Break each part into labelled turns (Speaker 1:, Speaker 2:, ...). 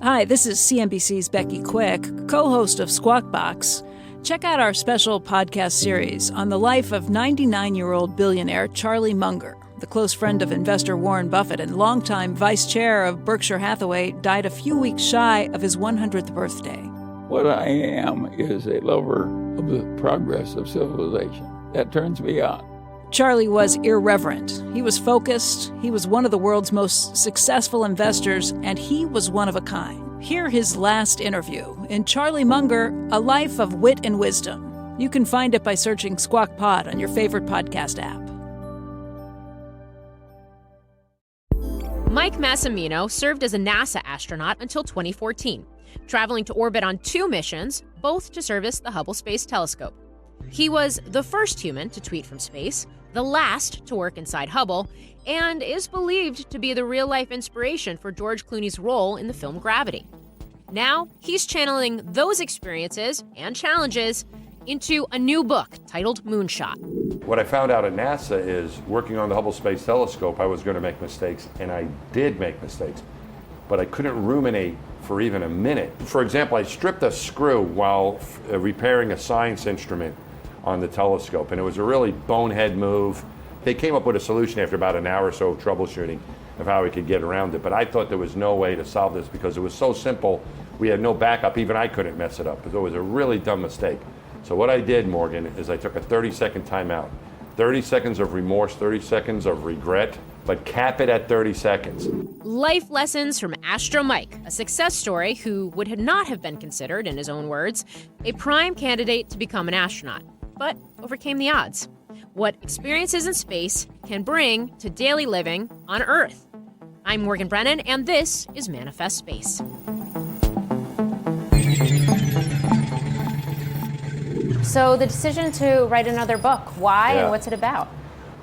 Speaker 1: Hi, this is CNBC's Becky Quick, co-host of Squawk Box. Check out our special podcast series on the life of 99-year-old billionaire Charlie Munger. The close friend of investor Warren Buffett and longtime vice chair of Berkshire Hathaway died a few weeks shy of his 100th birthday.
Speaker 2: What I am is a lover of the progress of civilization. That turns me on.
Speaker 1: Charlie was irreverent. He was focused. He was one of the world's most successful investors, and he was one of a kind. Hear his last interview in Charlie Munger, A Life of Wit and Wisdom. You can find it by searching Squawk Pod on your favorite podcast app.
Speaker 3: Mike Massimino served as a NASA astronaut until 2014, traveling to orbit on 2 missions, both to service the Hubble Space Telescope. He was the first human to tweet from space, the last to work inside Hubble, and is believed to be the real-life inspiration for George Clooney's role in the film Gravity. Now, he's channeling those experiences and challenges into a new book titled Moonshot.
Speaker 4: What I found out at NASA is working on the Hubble Space Telescope, I was going to make mistakes, and I did make mistakes, but I couldn't ruminate for even a minute. For example, I stripped a screw while repairing a science instrument on the telescope, and it was a really bonehead move. They came up with a solution after about an hour or so of troubleshooting of how we could get around it, but I thought there was no way to solve this because it was so simple. We had no backup. Even I couldn't mess it up. So it was a really dumb mistake. So what I did, Morgan, is I took a 30-second timeout. 30 seconds of remorse, 30 seconds of regret, but cap it at 30 seconds.
Speaker 3: Life lessons from Astro Mike, a success story who would not have been considered, in his own words, a prime candidate to become an astronaut, but overcame the odds. What experiences in space can bring to daily living on Earth. I'm Morgan Brennan, and this is Manifest Space. So the decision to write another book, why and what's it about?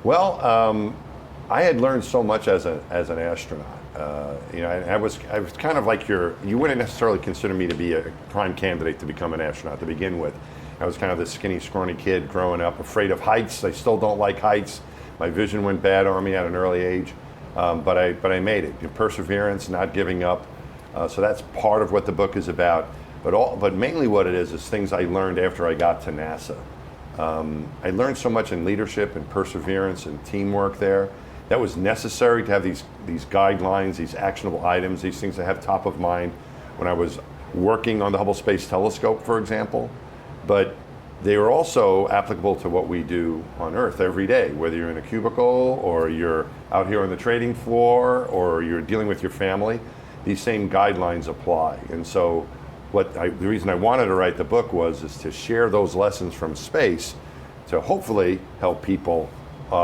Speaker 4: Well, I had learned so much as an astronaut. I was kind of like you wouldn't necessarily consider me to be a prime candidate to become an astronaut to begin with. I was kind of this skinny, scrawny kid growing up, afraid of heights. I still don't like heights. My vision went bad on me at an early age, but I made it. Perseverance, not giving up. So that's part of what the book is about. But mainly what it is things I learned after I got to NASA. I learned so much in leadership and perseverance and teamwork there. That was necessary to have these guidelines, these actionable items, these things I have top of mind when I was working on the Hubble Space Telescope, for example. But they are also applicable to what we do on Earth every day, whether you're in a cubicle or you're out here on the trading floor or you're dealing with your family. These same guidelines apply. And so the reason I wanted to write the book is to share those lessons from space to hopefully help people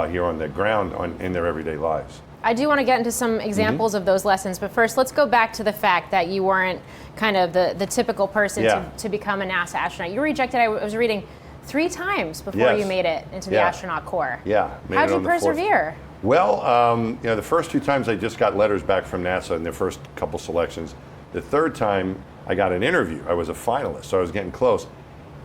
Speaker 4: here on the ground in their everyday lives.
Speaker 3: I do want to get into some examples of those lessons, but first let's go back to the fact that you weren't kind of the typical person to become a NASA astronaut. You were rejected, I was reading, 3 times before you made it into the astronaut corps.
Speaker 4: Yeah.
Speaker 3: How'd you persevere?
Speaker 4: Well, the first 2 times I just got letters back from NASA in their first couple selections. The 3rd time I got an interview. I was a finalist, so I was getting close.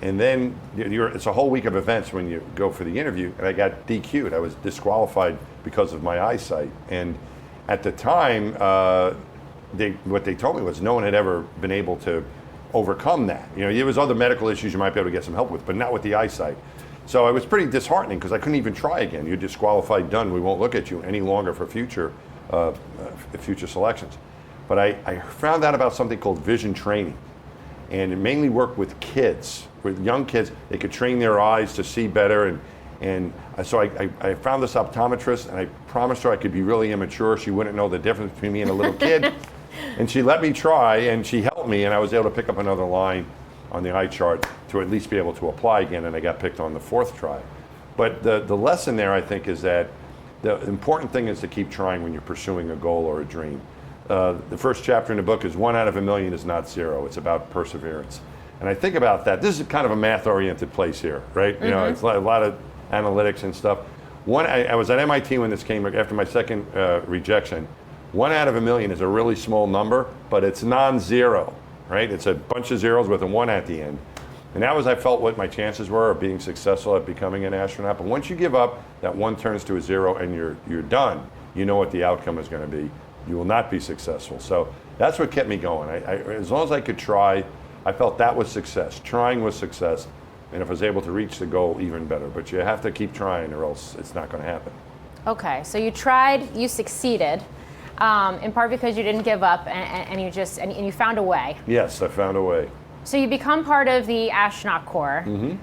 Speaker 4: And then it's a whole week of events when you go for the interview, and I got DQ'd. I was disqualified because of my eyesight. And at the time, what they told me was no one had ever been able to overcome that. There was other medical issues you might be able to get some help with, but not with the eyesight. So it was pretty disheartening because I couldn't even try again. You're disqualified, done. We won't look at you any longer for future selections. But I found out about something called vision training. And it mainly worked with kids, with young kids. They could train their eyes to see better. And so I found this optometrist, and I promised her I could be really immature. She wouldn't know the difference between me and a little kid. And she let me try, and she helped me, and I was able to pick up another line on the eye chart to at least be able to apply again, and I got picked on the 4th try. But the lesson there, I think, is that the important thing is to keep trying when you're pursuing a goal or a dream. The first chapter in the book is 1 out of a million is not 0. It's about perseverance. And I think about that. This is kind of a math-oriented place here, right? It's a lot of analytics and stuff. I was at MIT when this came after my 2nd rejection. 1 out of a million is a really small number, but it's non-zero, right? It's a bunch of zeros with a 1 at the end. And that was, I felt, what my chances were of being successful at becoming an astronaut. But once you give up, that 1 turns to a 0 and you're done. You know what the outcome is going to be. you will not be successful. So that's what kept me going. As long as I could try, I felt that was success. Trying was success. And if I was able to reach the goal, even better. But you have to keep trying or else it's not going to happen.
Speaker 3: Okay, so you tried, you succeeded, in part because you didn't give up and you found a way.
Speaker 4: Yes, I found a way.
Speaker 3: So you become part of the astronaut corps.
Speaker 4: Mm-hmm.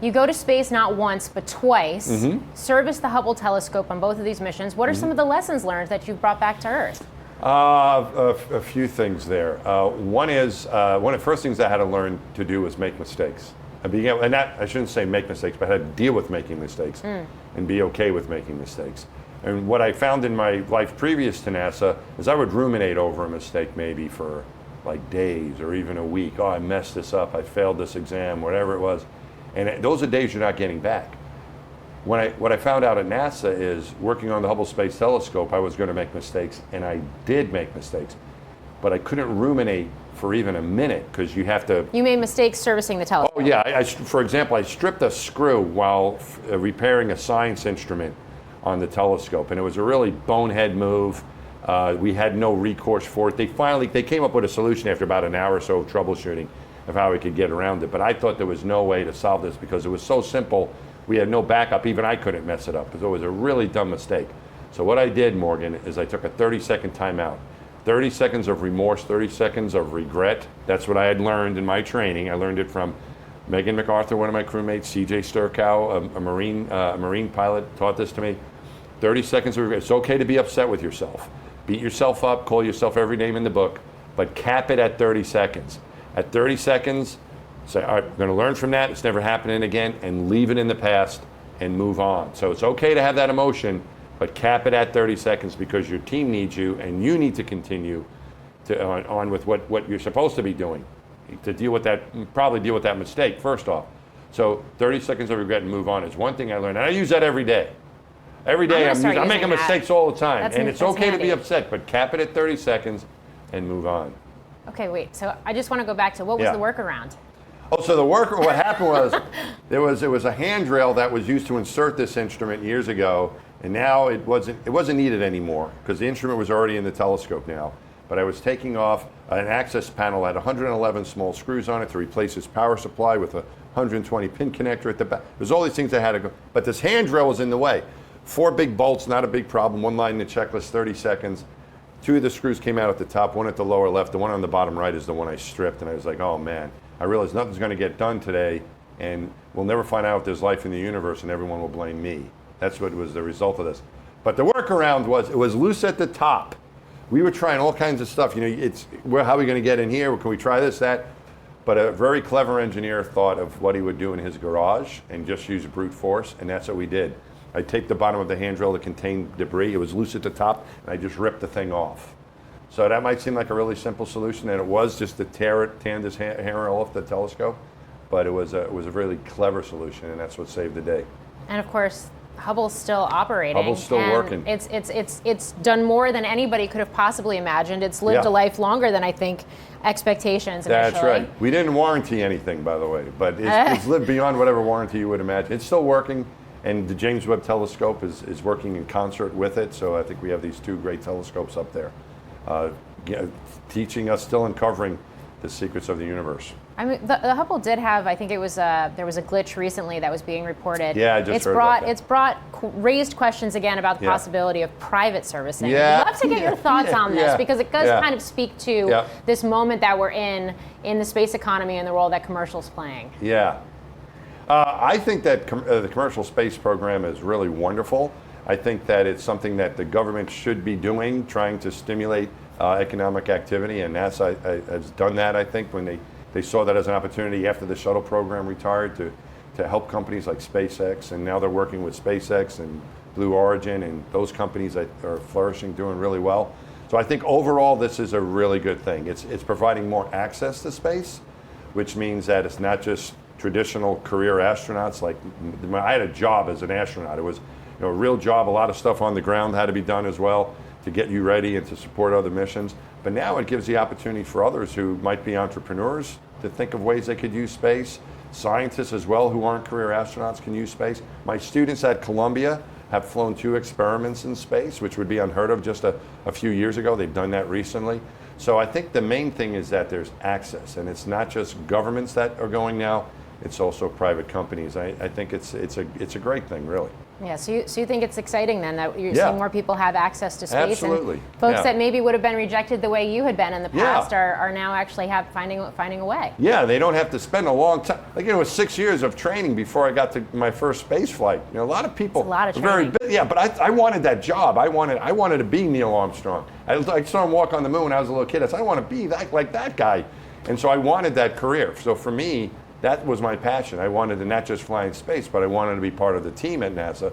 Speaker 3: You go to space not once, but twice,
Speaker 4: Mm-hmm.
Speaker 3: service the Hubble telescope on both of these missions. What are some of the lessons learned that you've brought back to Earth?
Speaker 4: A few things there. One is, one of the first things I had to learn to do was make mistakes. And that, I shouldn't say make mistakes, but I had to deal with making mistakes and be okay with making mistakes. And what I found in my life previous to NASA is I would ruminate over a mistake maybe for like days or even a week. Oh, I messed this up, I failed this exam, whatever it was. And those are days you're not getting back. What I found out at NASA is working on the Hubble Space Telescope, I was going to make mistakes, and I did make mistakes. But I couldn't ruminate for even a minute because you have to.
Speaker 3: You made mistakes servicing the telescope.
Speaker 4: Oh yeah, for example, I stripped a screw while repairing a science instrument on the telescope, and it was a really bonehead move. We had no recourse for it. They came up with a solution after about an hour or so of troubleshooting of how we could get around it. But I thought there was no way to solve this because it was so simple. We had no backup. Even I couldn't mess it up. So it was a really dumb mistake. So what I did, Morgan, is I took a 30-second timeout. 30 seconds of remorse, 30 seconds of regret. That's what I had learned in my training. I learned it from Megan MacArthur, one of my crewmates, CJ Sturkow, a Marine pilot, taught this to me. 30 seconds of regret. It's okay to be upset with yourself. Beat yourself up, call yourself every name in the book, but cap it at 30 seconds. At 30 seconds, say, all right, I'm going to learn from that. It's never happening again, and leave it in the past and move on. So it's okay to have that emotion, but cap it at 30 seconds because your team needs you and you need to continue on with what you're supposed to be doing to deal with that, probably deal with that mistake first off. So 30 seconds of regret and move on is one thing I learned. And I use that every day. Every day I'm making mistakes all the time. And it's okay to be upset, but cap it at 30 seconds and move on.
Speaker 3: Okay, wait. So I just want to go back to what was the workaround?
Speaker 4: Oh, so what happened was it was a handrail that was used to insert this instrument years ago, and now it wasn't needed anymore because the instrument was already in the telescope now. But I was taking off an access panel that had 111 small screws on it to replace its power supply with a 120 pin connector at the back. There's all these things I had to go, but this handrail was in the way. 4 big bolts, not a big problem. One line in the checklist, 30 seconds. 2 of the screws came out at the top, one at the lower left. The one on the bottom right is the one I stripped, and I was like, oh man. I realized nothing's going to get done today, and we'll never find out if there's life in the universe, and everyone will blame me. That's what was the result of this. But the workaround was, it was loose at the top. We were trying all kinds of stuff. You know, how are we going to get in here? Can we try this, that? But a very clever engineer thought of what he would do in his garage and just use brute force, and that's what we did. I'd take the bottom of the handrail that contained debris. It was loose at the top, and I just ripped the thing off. So that might seem like a really simple solution, and it was just to tear this handrail off the telescope. But it was a really clever solution, and that's what saved the day.
Speaker 3: And of course, Hubble's still operating.
Speaker 4: Hubble's still working.
Speaker 3: It's done more than anybody could have possibly imagined. It's lived a life longer than I think expectations initially.
Speaker 4: That's right. We didn't warranty anything, by the way, but it's lived beyond whatever warranty you would imagine. It's still working, and the James Webb Telescope is working in concert with it. So I think we have these 2 great telescopes up there, teaching us, still uncovering the secrets of the universe.
Speaker 3: I mean, the Hubble did have, I think it was there was a glitch recently that was being reported.
Speaker 4: Yeah, I just heard about that.
Speaker 3: It's brought raised questions again about the possibility of private servicing.
Speaker 4: Yeah.
Speaker 3: I'd love to get your thoughts on this because it does kind of speak to this moment that we're in the space economy and the role that commercial's playing.
Speaker 4: Yeah. I think that the commercial space program is really wonderful. I think that it's something that the government should be doing, trying to stimulate economic activity, and NASA has done that, I think, when they saw that as an opportunity after the shuttle program retired to help companies like SpaceX, and now they're working with SpaceX and Blue Origin and those companies that are flourishing, doing really well. So I think overall this is a really good thing. It's providing more access to space, which means that it's not just traditional career astronauts. Like I had a job as an astronaut. It was a real job. A lot of stuff on the ground had to be done as well to get you ready and to support other missions. But now it gives the opportunity for others who might be entrepreneurs to think of ways they could use space. Scientists as well who aren't career astronauts can use space. My students at Columbia have flown 2 experiments in space, which would be unheard of just a few years ago. They've done that recently. So I think the main thing is that there's access, and it's not just governments that are going now, it's also private companies. I think it's a great thing, really.
Speaker 3: Yeah, so you think it's exciting then that you're seeing more people have access to space?
Speaker 4: Absolutely.
Speaker 3: And folks that maybe would have been rejected the way you had been in the past are now actually finding a way.
Speaker 4: Yeah, they don't have to spend a long time. Like, it was 6 years of training before I got to my first space flight. A lot of people.
Speaker 3: It's a lot of
Speaker 4: very
Speaker 3: training.
Speaker 4: yeah, but I wanted that job. I wanted to be Neil Armstrong. I saw him walk on the moon when I was a little kid. I said, I want to be like that guy. And so I wanted that career. So for me, that was my passion. I wanted to not just fly in space, but I wanted to be part of the team at NASA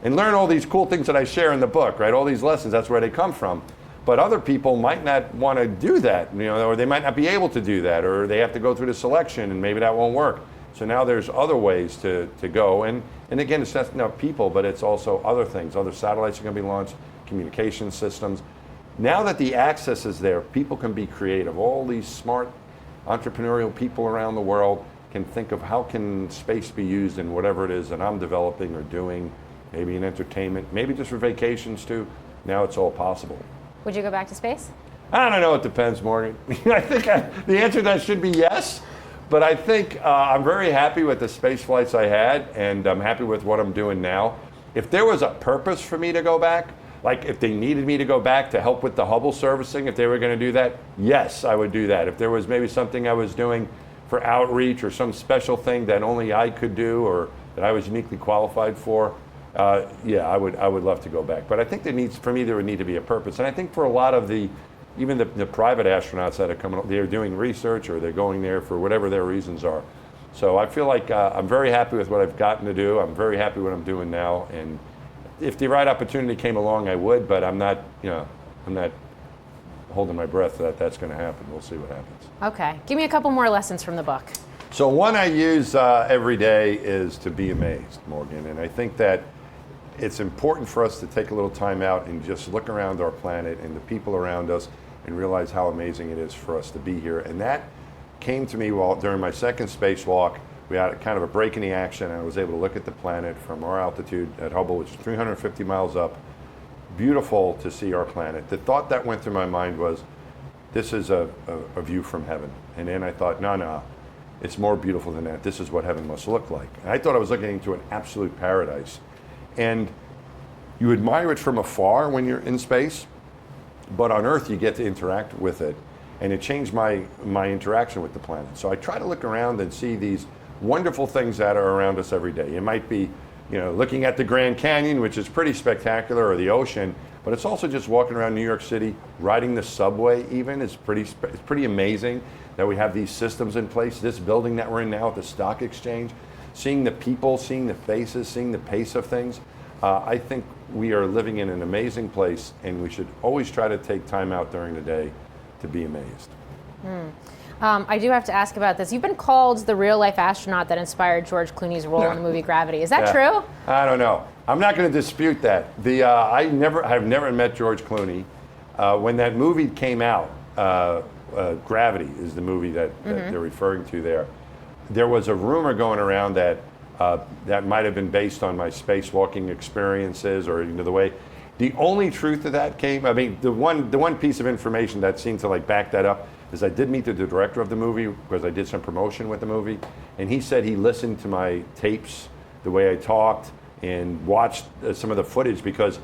Speaker 4: and learn all these cool things that I share in the book, right? All these lessons, that's where they come from. But other people might not want to do that, or they might not be able to do that, or they have to go through the selection and maybe that won't work. So now there's other ways to go. And again, it's not people, but it's also other things. Other satellites are going to be launched, communication systems. Now that the access is there, people can be creative. All these smart entrepreneurial people around the world can think of how can space be used in whatever it is that I'm developing or doing, maybe in entertainment, maybe just for vacations too. Now it's all possible.
Speaker 3: Would you go back to space?
Speaker 4: I don't know, it depends, Morgan. I think the answer to that should be yes, but I think I'm very happy with the space flights I had, and I'm happy with what I'm doing now. If there was a purpose for me to go back, like if they needed me to go back to help with the Hubble servicing, if they were going to do that, yes, I would do that. If there was maybe something I was doing for outreach or some special thing that only I could do or that I was uniquely qualified for, yeah, I would love to go back. But I think there would need to be a purpose. And I think for a lot of even the private astronauts that are coming, they're doing research or they're going there for whatever their reasons are. So I feel like I'm very happy with what I've gotten to do. I'm very happy with what I'm doing now. And if the right opportunity came along, I would, but I'm not holding my breath that that's going to happen. We'll see what happens.
Speaker 3: Okay. Give me a couple more lessons from the book.
Speaker 4: So one I use every day is to be amazed, Morgan. And I think that it's important for us to take a little time out and just look around our planet and the people around us and realize how amazing it is for us to be here. And that came to me during my second spacewalk. We had kind of a break in the action, and I was able to look at the planet from our altitude at Hubble, which is 350 miles up. Beautiful to see our planet. The thought that went through my mind was, this is a view from heaven. And then I thought, no, it's more beautiful than that. This is what heaven must look like. And I thought I was looking into an absolute paradise. And you admire it from afar when you're in space, but on Earth you get to interact with it. And it changed my interaction with the planet. So I try to look around and see these wonderful things that are around us every day. It might be, looking at the Grand Canyon, which is pretty spectacular, or the ocean, but it's also just walking around New York City, riding the subway even is it's pretty amazing that we have these systems in place. This building that we're in now at the stock exchange, seeing the people, seeing the faces, seeing the pace of things. I think we are living in an amazing place, and we should always try to take time out during the day to be amazed.
Speaker 3: I do have to ask about this. You've been called the real-life astronaut that inspired George Clooney's role in the movie Gravity. Is that true?
Speaker 4: I don't know. I'm not going to dispute that. I've never met George Clooney. When that movie came out, Gravity is the movie that they're referring to there. There was a rumor going around that that might have been based on my spacewalking experiences, or the way. The only truth of that came. The one piece of information that seemed to back that up is I did meet the director of the movie because I did some promotion with the movie, and he said he listened to my tapes, the way I talked, and watched some of the footage because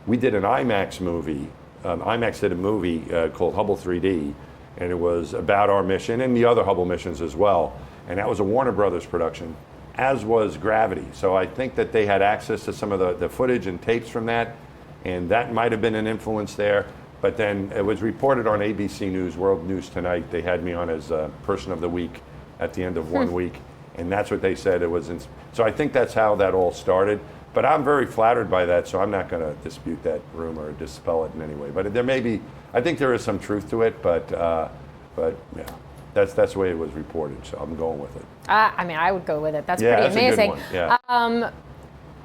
Speaker 4: we did an IMAX movie. IMAX did a movie called Hubble 3D, and it was about our mission and the other Hubble missions as well. And that was a Warner Brothers production, as was Gravity. So I think that they had access to some of the footage and tapes from that, and that might have been an influence there. But then it was reported on ABC News, World News Tonight. They had me on as Person of the Week at the end of 1 week, and that's what they said it was. So I think that's how that all started. But I'm very flattered by that, so I'm not going to dispute that rumor or dispel it in any way. But there may be, I think there is some truth to it, but yeah, that's the way it was reported. So I'm going with it.
Speaker 3: I would go with it. That's pretty amazing.
Speaker 4: A good one. Yeah.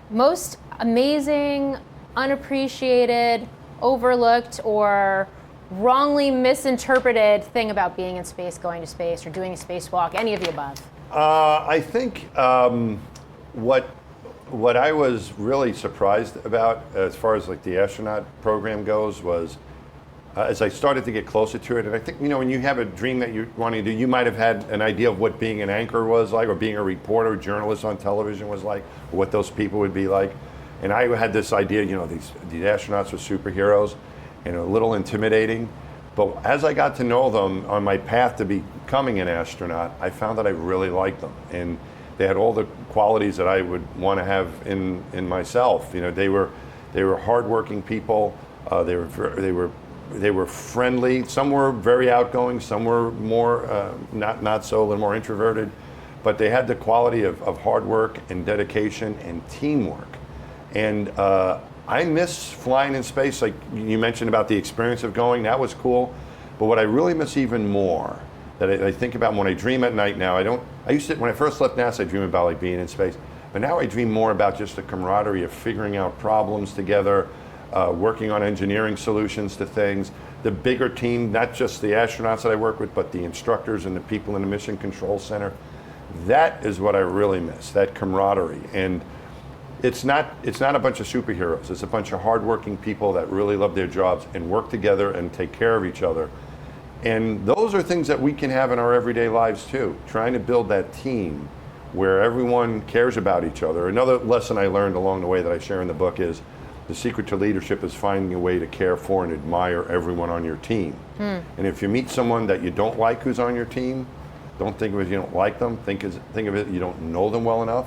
Speaker 3: Most amazing, unappreciated, overlooked, or wrongly misinterpreted thing about being in space, going to space, or doing a spacewalk, any of the above?
Speaker 4: I think what what I was really surprised about as far as like the astronaut program goes was as I started to get closer to it, and I think, when you have a dream that you're wanting to do, you might have had an idea of what being an anchor was like, or being a reporter or journalist on television was like, or what those people would be like. And I had this idea, these astronauts were superheroes and a little intimidating. But as I got to know them on my path to becoming an astronaut, I found that I really liked them. And they had all the qualities that I would want to have in myself. They were hardworking people. They were friendly. Some were very outgoing. Some were more not so, a little more introverted. But they had the quality of hard work and dedication and teamwork. And I miss flying in space. Like you mentioned about the experience of going, that was cool. But what I really miss even more, that I think about when I dream at night now, when I first left NASA, I dreamed about like being in space. But now I dream more about just the camaraderie of figuring out problems together, working on engineering solutions to things, the bigger team, not just the astronauts that I work with, but the instructors and the people in the Mission Control Center. That is what I really miss, that camaraderie. And it's not a bunch of superheroes. It's a bunch of hardworking people that really love their jobs and work together and take care of each other. And those are things that we can have in our everyday lives too, trying to build that team where everyone cares about each other. Another lesson I learned along the way that I share in the book is the secret to leadership is finding a way to care for and admire everyone on your team. And if you meet someone that you don't like who's on your team, don't think of it as you don't like them, think of it you don't know them well enough,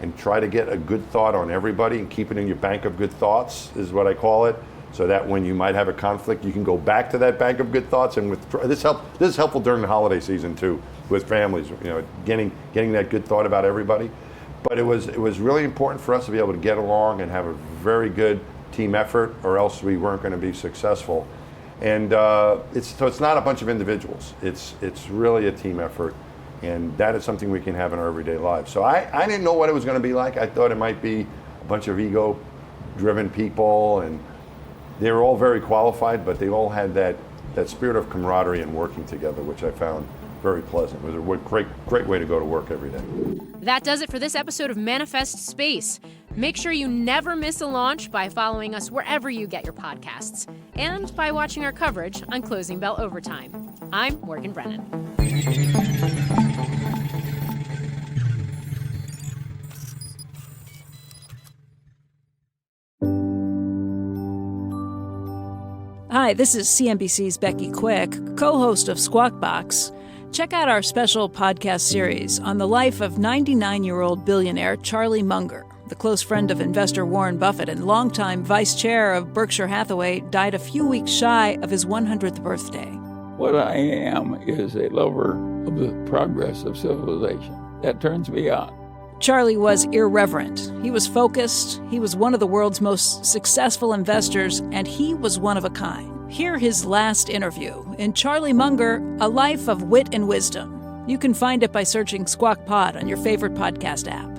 Speaker 4: and try to get a good thought on everybody and keep it in your bank of good thoughts, is what I call it, so that when you might have a conflict, you can go back to that bank of good thoughts. And this is helpful during the holiday season too, with families, getting that good thought about everybody. But it was really important for us to be able to get along and have a very good team effort, or else we weren't going to be successful. And it's not a bunch of individuals. It's really a team effort, and that is something we can have in our everyday lives. So I didn't know what it was going to be like. I thought it might be a bunch of ego-driven people, and they were all very qualified, but they all had that spirit of camaraderie and working together, which I found very pleasant. It was a great way to go to work every day.
Speaker 3: That does it for this episode of Manifest Space. Make sure you never miss a launch by following us wherever you get your podcasts, and by watching our coverage on Closing Bell Overtime. I'm Morgan Brennan.
Speaker 1: Hi, this is CNBC's Becky Quick, co-host of Squawk Box. Check out our special podcast series on the life of 99-year-old billionaire Charlie Munger. The close friend of investor Warren Buffett and longtime vice chair of Berkshire Hathaway died a few weeks shy of his 100th birthday.
Speaker 2: What I am is a lover of the progress of civilization. That turns me on.
Speaker 1: Charlie was irreverent. He was focused. He was one of the world's most successful investors, and he was one of a kind. Hear his last interview in Charlie Munger, A Life of Wit and Wisdom. You can find it by searching Squawk Pod on your favorite podcast app.